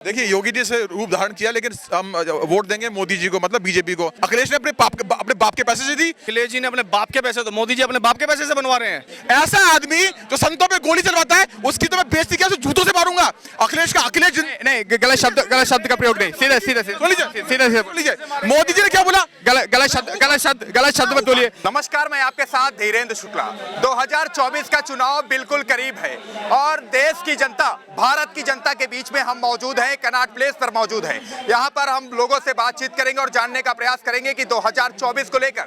देखिए योगी जी से रूप धारण किया, लेकिन हम वोट देंगे मोदी जी को, मतलब बीजेपी को। अखिलेश ने अपने बाप के पैसे से दी। अखिलेश जी ने अपने बाप के पैसे, तो मोदी जी अपने बाप के पैसे से बनवा रहे हैं। ऐसा आदमी जो संतों पे गोली चलवाता है, उसकी तो मैं बेइज्जती कैसे जूतों से मारूंगा। अखिलेश नहीं, गलत शब्द का प्रयोग नहीं, सीधे मोदी जी ने क्या बोला? गलत शब्द मत बोलिए। नमस्कार, मैं आपके साथ धीरेन्द्र शुक्ला। 2024 का चुनाव बिल्कुल करीब है और देश की जनता, भारत की जनता के बीच में हम मौजूद हैं, कनॉट प्लेस पर मौजूद हैं। यहाँ पर हम लोगों से बातचीत करेंगे और जानने का प्रयास करेंगे कि 2024 को लेकर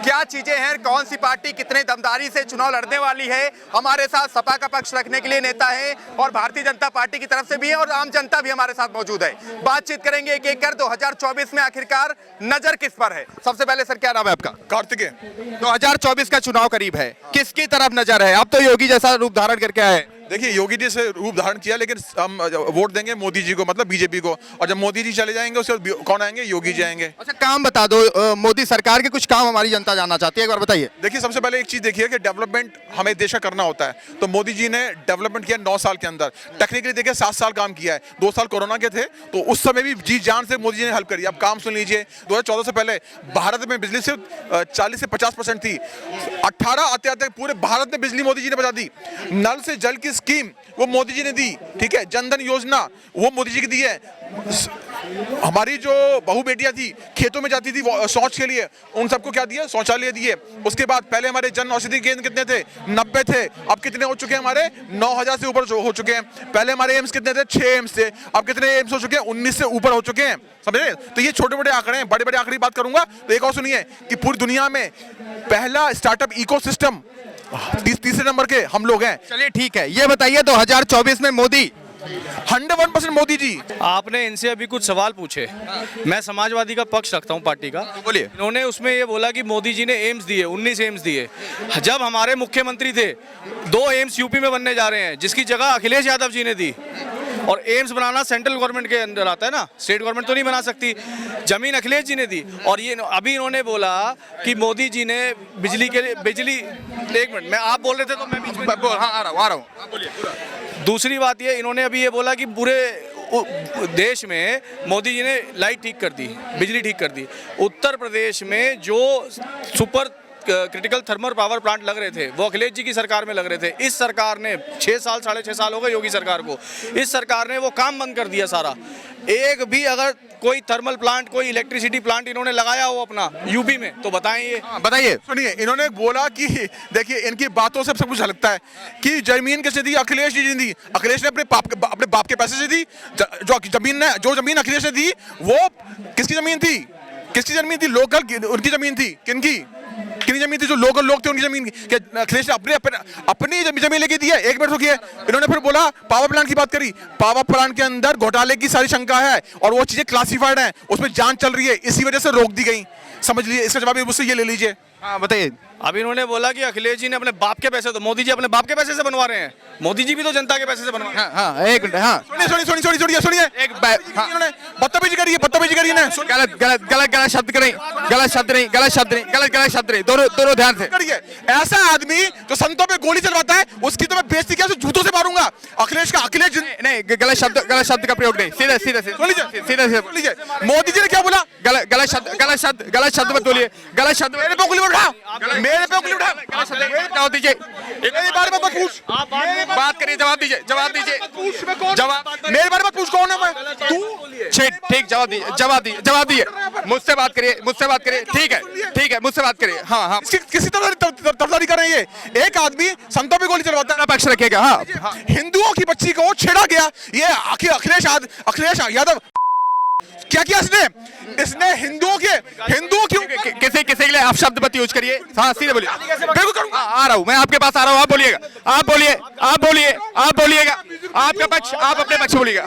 क्या चीजें हैं, कौन सी पार्टी कितने दमदारी से चुनाव लड़ने वाली है। हमारे साथ सपा का पक्ष रखने के लिए नेता है और भारतीय जनता पार्टी की तरफ से भी है और आम जनता भी हमारे साथ मौजूद है। बातचीत करेंगे एक एक कर 2024 में आखिरकार नजर किस पर है। सबसे पहले सर, क्या नाम है आपका? कार्तिकेय। 2024 का चुनाव करीब है, किसकी तरफ नजर है? अब तो योगी जैसा रूप धारण करके आए। देखिए योगी जी से रूप धारण किया, लेकिन हम वोट देंगे मोदी जी को, मतलब बीजेपी को। और जब मोदी जी चले जाएंगे उसके बाद कौन आएंगे? योगी जी आएंगे। अच्छा, काम बता दो, मोदी सरकार के कुछ काम हमारी जनता जानना चाहती है, एक बार बताइए। देखिए सबसे पहले एक चीज देखिए कि डेवलपमेंट हमें देश का करना होता है, तो मोदी जी ने डेवलपमेंट किया 9 साल के अंदर। टेक्निकली देखिए 7 साल काम किया है, 2 साल कोरोना के थे, तो उस समय भी जी जान से मोदी जी ने हेल्प करी। अब काम सुन लीजिए, 2014 से पहले भारत में बिजली सिर्फ 40 से 50% थी। 18 आते आते पूरे भारत में बिजली मोदी जी ने बचा दी। नल से जल की स्कीम वो मोदी जी ने दी, ठीक है। जनधन योजना वो मोदी जी की दी है। हमारी जो बहू बेटियां थी, खेतों में जाती थी शौच के लिए, उन सबको क्या दिया? शौचालय दिए। उसके बाद पहले हमारे जन औषधि केंद्र कितने थे? 90 थे। अब कितने हो चुके हैं? हमारे 9000 से ऊपर हो चुके हैं। पहले हमारे एम्स कितने थे? 6 एम्स थे। अब कितने एम्स हो चुके हैं? 19 से ऊपर हो चुके हैं। समझे? तो ये छोटे बड़े आंकड़े हैं। बड़े बड़े आंकड़े की बात करूंगा तो एक और सुनिए कि पूरी दुनिया में पहला स्टार्टअप इकोसिस्टम तीसरे नंबर के हम लोग हैं। चलिए ठीक है, ये बताइए 2024 में मोदी 101% मोदी जी। आपने इनसे अभी कुछ सवाल पूछे, मैं समाजवादी का पक्ष रखता हूं पार्टी का। बोलिए। इन्होंने उसमें ये बोला कि मोदी जी ने एम्स दिए, 19 एम्स दिए। जब हमारे मुख्यमंत्री थे, 2 एम्स यूपी में बनने जा रहे हैं, जिसकी जगह अखिलेश यादव जी ने दी। और एम्स बनाना सेंट्रल गवर्नमेंट के अंदर आता है ना, स्टेट गवर्नमेंट तो नहीं बना सकती। जमीन अखिलेश जी ने दी। और ये अभी इन्होंने बोला कि मोदी जी ने बिजली, एक मिनट, मैं आप बोल रहे थे तो मैं बीच में आ रहा हूँ। दूसरी बात ये, इन्होंने अभी ये बोला कि पूरे देश में मोदी जी ने लाइट ठीक कर दी, बिजली ठीक कर दी। उत्तर प्रदेश में जो super critical thermal power plant लग रहे थे, वो अखिलेश जी की सरकार में लग रहे थे। इस सरकार ने 6 साल 6.5 साल हो गए योगी सरकार को, इस सरकार ने वो काम बंद कर दिया सारा। एक भी अगर कोई थर्मल प्लांट, कोई इलेक्ट्रिसिटी प्लांट इन्होंने लगाया हो अपना यूपी में, तो बताएं। बताइए। सुनिए, इन्होंने बोला कि देखिए इनकी बातों से सब कुछ झलकता है कि जमीन किसने दी? अखिलेश जी ने दी। अखिलेश ने अपने बाप के पैसे से दी। जो जमीन अखिलेश ने दी वो किसकी जमीन थी? किसकी जमीन थी? लोकल उनकी जमीन थी। किनकी जमीन थी? जो लोकल लोग थे उनकी जमीन। अखिलेश ने अपनी जमीन लेके दी है। एक मिनट रुकिए, इन्होंने फिर बोला पावर प्लांट की बात करी। पावर प्लांट के अंदर घोटाले की सारी शंका है और वो चीजें क्लासिफाइड हैं, उसमें जांच चल रही है, इसी वजह से रोक दी गई। समझ लीजिए, इसका जवाब मुझसे ये ले लीजिए। हाँ बताइए। अब इन्होंने बोला कि अखिलेश जी ने अपने बाप के पैसे, तो मोदी जी अपने बाप के पैसे से बनवा रहे हैं। मोदी जी भी तो जनता के पैसे से बनवा रहे हैं। हाँ, एक मिनट। हाँ, सुनिए इन्होंने बदतमीजी करी ना। गलत शब्द नहीं, दोनों ध्यान से करिए। ऐसा आदमी जो संतों पे गोली चलवाता है, उसकी तो मैं बेइज्जती कैसे जूतों से मारूंगा। अखिलेश नहीं, गलत शब्द का प्रयोग नहीं, सीधे मोदी जी ने क्या बोला? गलत शब्द मत बोलिए। गलत शब्द मेरे पे उंगली उठा, मेरे पे उंगली उठा। जवाब दीजिए। मेरे बारे में मत पूछ, बात करिए, जवाब दीजिए। मेरे बारे में पूछ, कौन है मैं? तू ठीक, जवाब दीजिए। मुझसे बात करिए। ठीक है, मुझसे बात करिए। हाँ, किसी तरह कर रहे हैं ये। एक आदमी संतों पे गोली चलवाता है, पक्ष रखेगा। हाँ, हिंदुओं की बच्ची को छेड़ा गया। ये अखिलेश यादव क्या किया इसने हिंदुओं क्यों किसी के लिए आप शब्द मत यूज करिए। हाँ, सीधे बोलिए। बिल्कुल करूंगा। आ रहा हूँ, मैं आपके पास आ रहा हूँ। आप बोलिएगा। आपका पक्ष, आप अपने पक्ष बोलिएगा।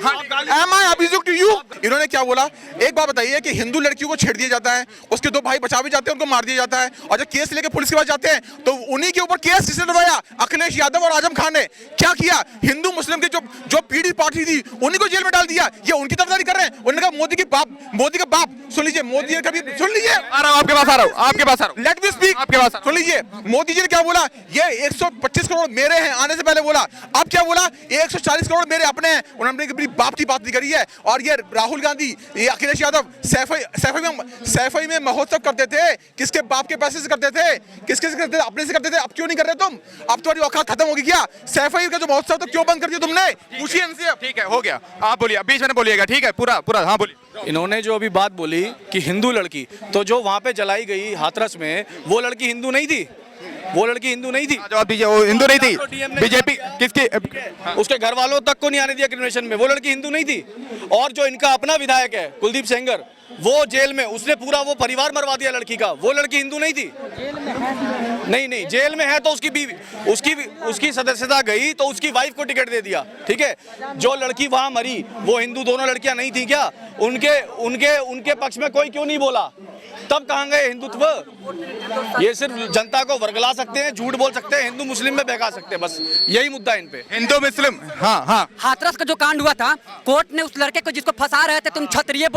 Am I abusing to you? इन्होंने क्या बोला? एक बात बताइए कि हिंदू लड़कियों को छेड़ दिया जाता है, उसके 2 भाई बचा भी जाते हैं, उनको मार दिया जाता है, और जब केस लेके पुलिस के पास जाते हैं तो उन्हीं के ऊपर केस किसने डलवाया? अखिलेश यादव और आजम खान ने। क्या किया? हिंदू मुस्लिम की जो पीढ़ी पार्टी थी उन्हीं को जेल में डाल दिया। ये उनकी तरफदारी कर रहे हैं। उन्होंने कहा मोदी का बाप सुन लीजिए, मोदी जी ने कभी सुन लीजिए, आ रहा हूँ आपके पास, आ रहा हूँ आपके पास आ रहा हूँ। लेट मी स्पीक, आपके पास सुन लीजिए, मोदी जी ने क्या बोला, ये 125 करोड़ मेरे हैं आने से पहले बोला, अब क्या बोला, 140 करोड़ मेरे अपने हैं। उन्होंने अपनी बाप की बात नहीं करी है। और ये राहुल गांधी, ये अखिलेश यादव सैफई में महोत्सव करते थे, किसके बाप के पैसे से करते थे, किसके से करते थे, अपने से करते थे। अब क्यों नहीं कर रहे तुम? अब तुम्हारी औकात खत्म होगी क्या? सैफई का जो महोत्सव तो क्यों बंद कर दिया तुमने? पूछिए इनसे। ठीक है, हो गया, आप बोलिए, बीच में बोलिएगा, ठीक है, पूरा हाँ बोलिए। इन्होंने जो अभी बात बोली कि हिंदू लड़की, तो जो वहाँ पे जलाई गई हाथरस में, वो लड़की हिंदू नहीं थी, वो लड़की हिंदू नहीं थी। जवाब दीजिए, वो हिंदू नहीं थी, बीजेपी किसकी? उसके घर वालों तक को नहीं आने दिया क्रिमिनेशन में, वो लड़की हिंदू नहीं थी। और जो इनका अपना विधायक है कुलदीप सेंगर, वो जेल में, उसने पूरा वो परिवार मरवा दिया लड़की का, वो लड़की हिंदू नहीं थी। नहीं, जेल में है तो उसकी बीवी, उसकी सदस्यता गई तो उसकी वाइफ को टिकट दे दिया, ठीक है। जो लड़की वहां मरी वो हिंदू दोनों लड़कियां नहीं थी क्या? उनके पक्ष में कोई क्यों नहीं बोला? तब कहाँ गए हिंदुत्व? ये सिर्फ जनता को वर्गला सकते हैं, झूठ बोल सकते हैं, हिंदू मुस्लिम में बहका सकते हैं, बस यही मुद्दा है इन पे। हिंदू मुस्लिम, हाँ। हाथरस का जो कांड हुआ था, कोर्ट ने उस लड़के को जिसको फंसा रहे थे तुम क्षत्रिय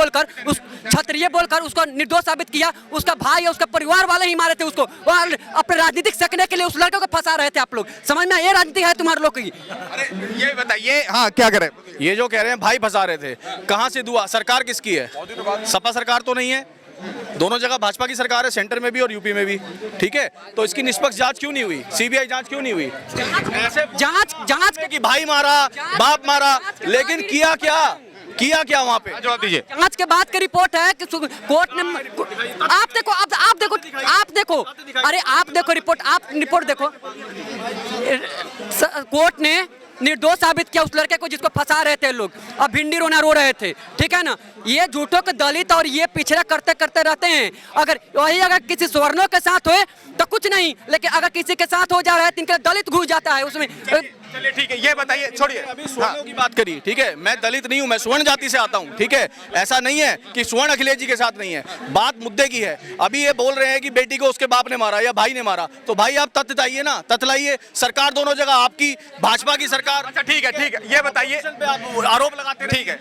बोलकर उसको निर्दोष साबित किया। उसका भाई और उसका परिवार वाले ही मारे थे उसको, और अपने राजनीतिक सकने के लिए उस लड़के को फंसा रहे थे आप लोग। समझ में ये राजनीति है तुम्हारे लोग की? अरे ये बताइए, हाँ क्या करें? ये जो कह रहे हैं भाई फंसा रहे थे, कहाँ से दुआ? सरकार किसकी है? सपा सरकार तो नहीं है, दोनों जगह भाजपा की सरकार है, सेंटर में भी और यूपी में भी, ठीक है। तो इसकी निष्पक्ष जांच क्यों नहीं हुई? सीबीआई जांच क्यों नहीं हुई? ऐसे जांच कि भाई मारा, बाप मारा, लेकिन किया क्या वहाँ पे? जवाब दीजिए। जांच के बाद की रिपोर्ट है कि कोर्ट ने, आप देखो, अरे आप देखो रिपोर्ट देखो, कोर्ट ने निर्दोष साबित किया उस लड़के को जिसको फंसा रहे थे लोग। अब भिंडी रोना रो रहे थे, ठीक है ना। ये झूठों के दलित और ये पिछड़ा करते रहते हैं। अगर किसी स्वर्णों के साथ हुए तो कुछ नहीं, लेकिन अगर किसी के साथ हो जा रहा है तो इनके दलित घुस जाता है उसमें। चलिए ठीक है, ये बताइए, छोड़िए अभी स्वर्णों की बात करी, ठीक है। मैं दलित नहीं हूँ, मैं स्वर्ण जाति से आता हूँ, ठीक है। ऐसा नहीं है कि स्वर्ण अखिलेश जी के साथ नहीं है, बात मुद्दे की है। अभी ये बोल रहे हैं कि बेटी को उसके बाप ने मारा या भाई ने मारा, तो भाई आप तथ्य लाइए ना, तथ्य लाइए। सरकार दोनों जगह आपकी, भाजपा की सरकार। अच्छा ठीक है, ये बताइए, आप आरोप लगाते हैं, ठीक है।